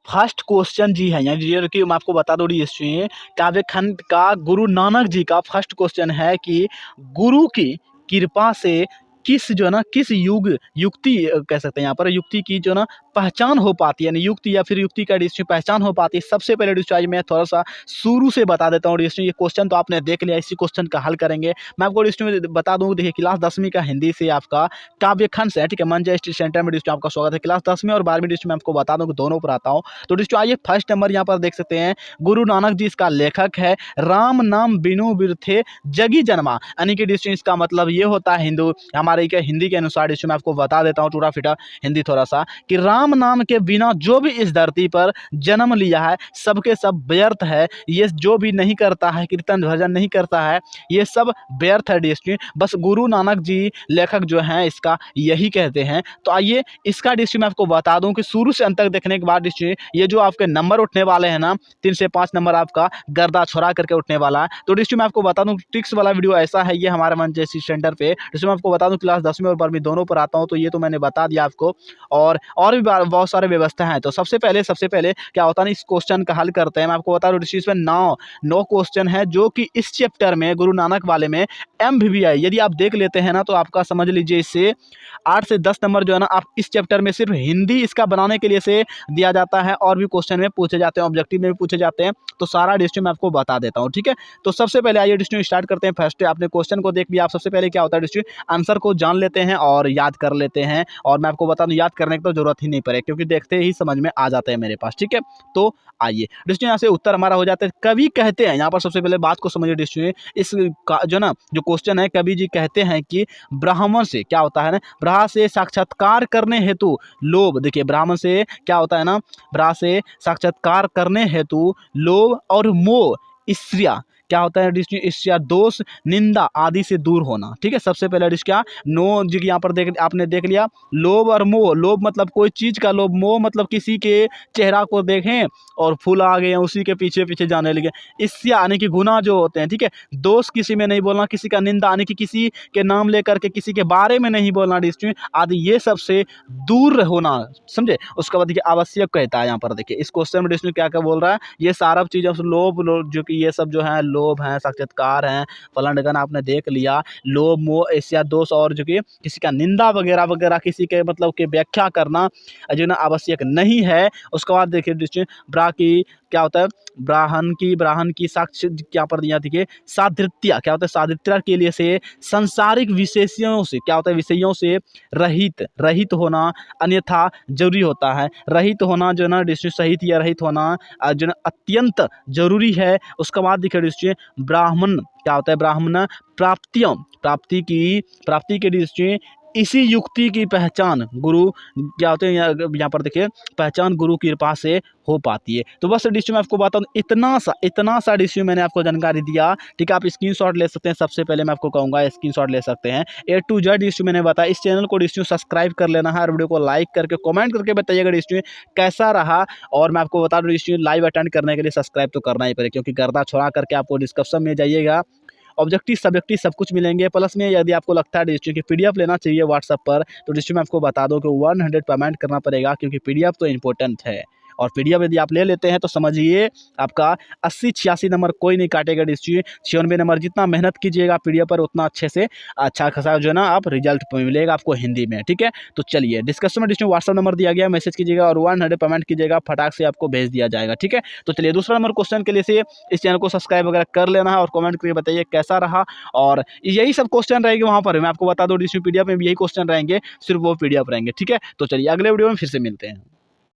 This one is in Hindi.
फर्स्ट क्वेश्चन जी है यहाँ जी कि मैं आपको बता दूँ हिस्ट्री काव्य खंड का गुरु नानक जी का फर्स्ट क्वेश्चन है कि गुरु की कृपा से किस जो है ना किस युक्ति कह सकते हैं यहाँ पर युक्ति की जो ना पहचान हो पाती है, यानी युक्ति या फिर युक्ति का डिस्ट्री पहचान हो पाती है। सबसे पहले डिस्ट्री आज मैं थोड़ा सा शुरू से बता देता हूँ डिस्ट्री। ये क्वेश्चन तो आपने देख लिया, इसी क्वेश्चन का हल करेंगे। मैं आपको डिस्ट्री में बता दूँ, देखिए क्लास 10वीं का हिंदी से आपका काव्य खंड से, ठीक है, मंजय स्टडी सेंटर में डिस्ट्री आपका स्वागत है। क्लास 10वीं और 12वीं डिस्ट्री में आपको बता दूँ कि दोनों पर आता हूँ। तो डिस्ट्री आइए फर्स्ट नंबर यहाँ पर देख सकते हैं, गुरु नानक जी इसका लेखक है। राम नाम बिनु बिरथे जगी जन्मा, यानी कि डिस्ट्री इसका मतलब ये होता है हमारे हिंदी के अनुसार डिस्ट्री में आपको बता देता हूँ टूटा फिटा हिंदी थोड़ा सा, कि राम नाम के बिना जो भी इस धरती पर जन्म लिया है सबके सब व्यर्थ है। ये जो भी नहीं करता है, कीर्तन भजन नहीं करता है, ये सब व्यर्थ है डिस्ट्री। बस गुरु नानक जी लेखक जो हैं इसका यही कहते हैं। तो आइए इसका डिस्ट्री मैं आपको बता दूं कि शुरू से अंत तक देखने के बाद डिस्ट्री ये जो आपके नंबर उठने वाले हैं ना, 3 से 5 नंबर आपका गर्दा छोड़ा करके उठने वाला है। तो डिस्ट्री मैं आपको बता दूं ट्रिक्स वाला वीडियो ऐसा है, ये हमारे मंच स्टडी सेंटर पे, जिसमें आपको बता दूं क्लास 10वीं और 12वीं दोनों पर आता हूं। तो ये तो मैंने बता दिया आपको, और भी बहुत सारे व्यवस्था है। तो सबसे पहले क्या होता है ना, इस क्वेश्चन का हल करते हैं। मैं आपको बता दूं इसमें 9 क्वेश्चन है जो कि इस चैप्टर में गुरु नानक वाले में MVVI यदि आप देख लेते हैं ना तो आपका समझ लीजिए इससे 8 से 10 नंबर जो है ना आप इस चैप्टर में सिर्फ हिंदी इसका बनाने के लिए से दिया जाता है, और भी क्वेश्चन में पूछे जाते हैं, ऑब्जेक्टिव में भी पूछे जाते हैं। तो सारा डिस्ट्री मैं आपको बता देता हूँ, ठीक है। तो सबसे पहले आइए डिस्ट्री स्टार्ट करते हैं। फर्स्ट आपने क्वेश्चन को देख लिया, आप सबसे पहले क्या होता है डिस्ट्री आंसर को जान लेते हैं और याद कर लेते हैं। और मैं आपको बता दूं याद करने की तो जरूरत ही नहीं पड़े, क्योंकि देखते ही समझ में आ जाते हैं मेरे पास, ठीक है। तो आइए डिस्ट्री यहाँ से उत्तर हमारा हो जाता है। कवि कहते हैं, यहाँ पर सबसे पहले बात को समझिए डिस्ट्री, इस जो ना जो क्वेश्चन है, कवि जी कहते हैं कि ब्राह्मण से क्या होता है ना, ब्राह से साक्षात्कार करने हेतु लोभ, देखिए ब्राह्मण से क्या होता है ना, ब्राह से साक्षात्कार करने हेतु लोभ और मोह, ईर्ष्या क्या होता है डिस्ट्री, ईर्ष्या दोष निंदा आदि से दूर होना, ठीक है। सबसे पहला डिस्ट्री क्या, नो जी यहाँ पर आपने देख लिया, लोभ और मोह। लोभ मतलब कोई चीज़ का लोभ, मोह मतलब किसी के चेहरा को देखें और फूल आ गए उसी के पीछे पीछे जाने लगे। ईर्ष्या यानी कि गुनाह जो होते हैं, ठीक है। दोष किसी में नहीं बोलना, किसी का निंदा यानी कि किसी के नाम लेकर के किसी के बारे में नहीं बोलना डिस्ट्री आदि, ये सबसे दूर होना, समझे। उसके बाद देखिए आवश्यक कहता है, यहाँ पर देखिए इस क्वेश्चन में डिस्ट्री क्या क्या बोल रहा है, ये सारा चीज़ें लोभ जो कि ये सब जो है लोभ है, साक्षात्कार है, फलन ढगन आपने देख लिया, लोभ मोह ईर्ष्या दोष, और जो कि किसी का निंदा वगैरह वगैरह किसी के मतलब की व्याख्या करना जो ना आवश्यक नहीं है। उसके बाद देखिए डिस्ट्री ब्रा की क्या होता है, ब्राह्मण की साक्ष्य क्या पर दिया, देखिए साधृत्या क्या होता है, साधृत्या के लिए से संसारिक विशेषों से क्या होता है, विषयों से रहित होना अन्यथा जरूरी होता है। रहित होना जो ना डिस्ट्री सहित या रहित होना जो ना अत्यंत जरूरी है। उसके बाद देखिए डिस्ट्री ब्राह्मण क्या होता है, ब्राह्मण प्राप्ति के दृष्टि इसी युक्ति की पहचान गुरु क्या होते हैं, यहाँ पर देखिए पहचान गुरु की कृपा से हो पाती है। तो बस डिस्ट्री में आपको बताऊँ इतना सा डिस्ट्री मैंने आपको जानकारी दिया, ठीक है। आप स्क्रीनशॉट ले सकते हैं, सबसे पहले मैं आपको कहूँगा स्क्रीनशॉट ले सकते हैं। A to Z डिस्ट्री मैंने बताया। इस चैनल को डिस्ट्री सब्सक्राइब कर लेना है और वीडियो को लाइक करके कमेंट करके बताइएगा डिस्ट्री कैसा रहा। और मैं आपको बता दूँ डिस्ट्री लाइव अटेंड करने के लिए सब्सक्राइब तो करना ही पड़ेगा, क्योंकि गर्दा छोड़ा करके आपको डिस्क्रिप्शन में जाइएगा, ऑब्जेक्टिव सब्जेक्टिव सब कुछ मिलेंगे। प्लस में यदि आपको लगता है डिस्ट्री की PDF लेना चाहिए व्हाट्सएप पर, तो डिस्ट्री में आपको बता दो कि 100 पेमेंट करना पड़ेगा, क्योंकि PDF तो इंपॉर्टेंट है। और PDF यदि आप ले लेते हैं तो समझिए आपका 80-86 नंबर कोई नहीं काटेगा डिस्ट्री। 96 नंबर जितना मेहनत कीजिएगा PDF पर उतना अच्छे से अच्छा खासा जो है ना आप रिजल्ट मिलेगा आपको हिंदी में, ठीक है। तो चलिए डिस्कशन में डिस्ट्री व्हाट्सएप नंबर दिया गया, मैसेज कीजिएगा और 100 पेमेंट कीजिएगा, फटाक से आपको भेज दिया जाएगा, ठीक है। तो चलिए दूसरा नंबर क्वेश्चन के लिए से इस चैनल को सब्सक्राइब वगैरह कर लेना है और कमेंट करके बताइए कैसा रहा। और यही सब क्वेश्चन रहेंगे वहाँ पर, मैं आपको बता दूँ डिस्ट्री PDF में भी यही क्वेश्चन रहेंगे, सिर्फ वो PDF रहेंगे, ठीक है। तो चलिए अगले वीडियो में फिर से मिलते हैं।